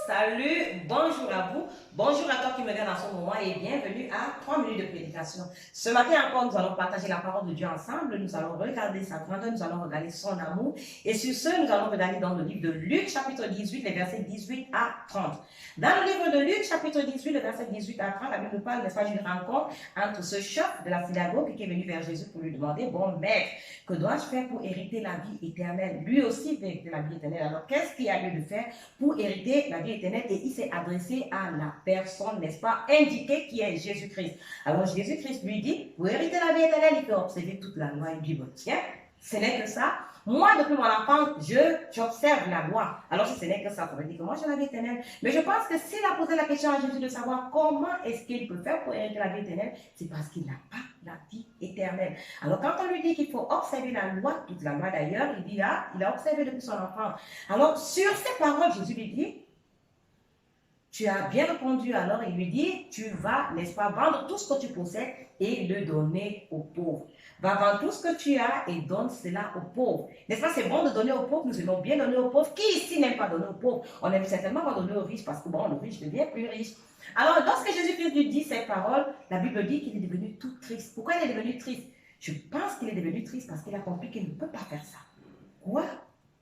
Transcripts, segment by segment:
Salut, bonjour à vous, bonjour à toi qui me regarde en ce moment et bienvenue à 3 minutes de prédication. Ce matin encore, nous allons partager la parole de Dieu ensemble, nous allons regarder sa grandeur, nous allons regarder son amour et sur ce, nous allons regarder dans le livre de Luc chapitre 18, les versets 18 à 30. Dans le livre de Luc chapitre 18, les versets 18 à 30, la Bible parle, n'est-ce pas, d'une rencontre entre ce chef de la synagogue qui est venu vers Jésus pour lui demander, bon maître, que dois-je faire pour hériter la vie éternelle? Lui aussi veut hériter la vie éternelle. Alors qu'est-ce qu'il y a lieu de faire pour hériter la vie éternelle? Et il s'est adressé à la personne, n'est-ce pas, indiquée qui est Jésus-Christ. Alors Jésus-Christ lui dit, pour hériter la vie éternelle, il peut observer toute la loi. Il dit, bon, tiens, ce n'est que ça. Moi, depuis mon enfance, j'observe la loi. Alors, si ce n'est que ça, ça veut dire que moi, j'ai la vie éternelle. Mais je pense que s'il a posé la question à Jésus de savoir comment est-ce qu'il peut faire pour hériter la vie éternelle, c'est parce qu'il n'a pas la vie éternelle. Alors, quand on lui dit qu'il faut observer la loi, toute la loi d'ailleurs, il dit là, il a observé depuis son enfance. Alors, sur ces paroles, Jésus lui dit, tu as bien répondu. Alors il lui dit, tu vas, n'est-ce pas, vendre tout ce que tu possèdes et le donner aux pauvres. Va vendre tout ce que tu as et donne cela aux pauvres. N'est-ce pas, c'est bon de donner aux pauvres, nous aimons bien donner aux pauvres. Qui ici n'aime pas donner aux pauvres? On aime certainement pas donner aux riches parce que bon, le riche devient plus riche. Alors lorsque Jésus-Christ lui dit ces paroles, la Bible dit qu'il est devenu tout triste. Pourquoi il est devenu triste? Je pense qu'il est devenu triste parce qu'il a compris qu'il ne peut pas faire ça. Quoi?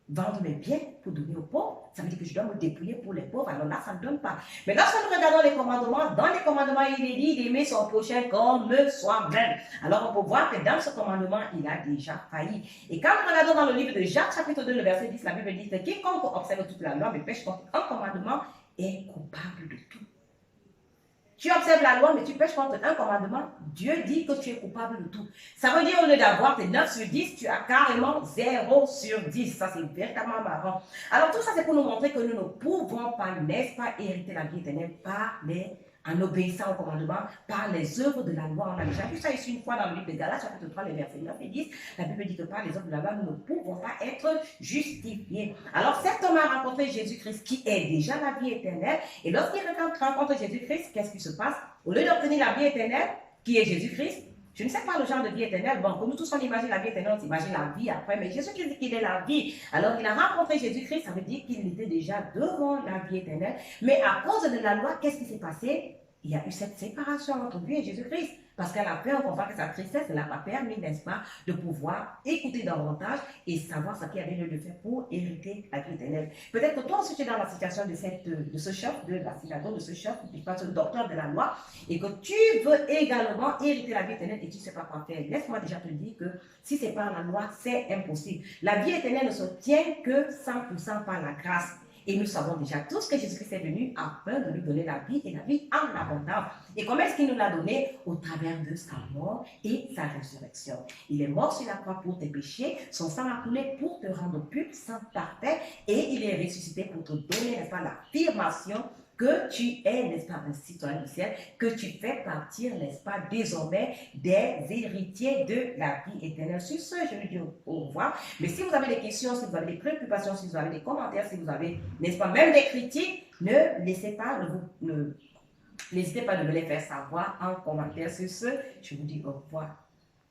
Vendre mes biens pour donner aux pauvres, ça veut dire que je dois me dépouiller pour les pauvres, alors là, ça ne donne pas. Mais lorsque nous regardons les commandements, dans les commandements, il est dit d'aimer son prochain comme soi-même. Alors, on peut voir que dans ce commandement, il a déjà failli. Et quand nous regardons dans le livre de Jacques, chapitre 2, le verset 10, la Bible dit que quiconque observe toute la loi, mais pêche contre un commandement, est coupable de tout. Tu observes la loi, mais tu pêches contre un commandement, Dieu dit que tu es coupable de tout. Ça veut dire, au lieu d'avoir tes 9 sur 10, tu as carrément 0 sur 10. Ça, c'est véritablement marrant. Alors, tout ça, c'est pour nous montrer que nous ne pouvons pas, n'est-ce pas, hériter la vie éternelle en obéissant au commandement, par les œuvres de la loi. On a déjà vu ça ici une fois dans le livre de Galates, chapitre 3, les versets 9 et 10. La Bible dit que par les œuvres de la loi, nous ne pouvons pas être justifiés. Alors, cet homme a rencontré Jésus-Christ qui est déjà la vie éternelle. Et lorsqu'il rencontre Jésus-Christ, qu'est-ce qui se passe? Au lieu d'obtenir la vie éternelle, qui est Jésus-Christ, je ne sais pas le genre de vie éternelle. Bon, comme nous tous on imagine la vie éternelle, on imagine la vie après. Mais Jésus-Christ dit qu'il est la vie. Alors, il a rencontré Jésus-Christ, ça veut dire qu'il était déjà devant la vie éternelle. Mais à cause de la loi, qu'est-ce qui s'est passé? Il y a eu cette séparation entre lui et Jésus-Christ. Parce qu'à la fin, on comprend que sa tristesse ne l'a pas permis, n'est-ce pas, de pouvoir écouter davantage et savoir ce qu'il y avait lieu de faire pour hériter la vie éternelle. Peut-être que toi aussi, tu es dans la situation de ce chef, de la synagogue, de ce chef, ce docteur de la loi, et que tu veux également hériter la vie éternelle et tu ne sais pas quoi faire. Laisse-moi déjà te dire que si c'est par la loi, c'est impossible. La vie éternelle ne se tient que 100% par la grâce. Et nous savons déjà tous que Jésus-Christ est venu afin de nous donner la vie et la vie en abondance. Et comment est-ce qu'il nous l'a donné? Au travers de sa mort et sa résurrection. Il est mort sur la croix pour tes péchés, son sang a coulé pour te rendre pur, saint, parfait, et il est ressuscité pour te donner, n'est-ce pas, l'affirmation que tu es, n'est-ce pas, un citoyen du ciel, que tu fais partir, n'est-ce pas, désormais des héritiers de la vie éternelle. Sur ce, je vous dis au revoir. Mais si vous avez des questions, si vous avez des préoccupations, si vous avez des commentaires, si vous avez, n'est-ce pas, même des critiques, n'hésitez pas de me les faire savoir en commentaire. Sur ce, je vous dis au revoir.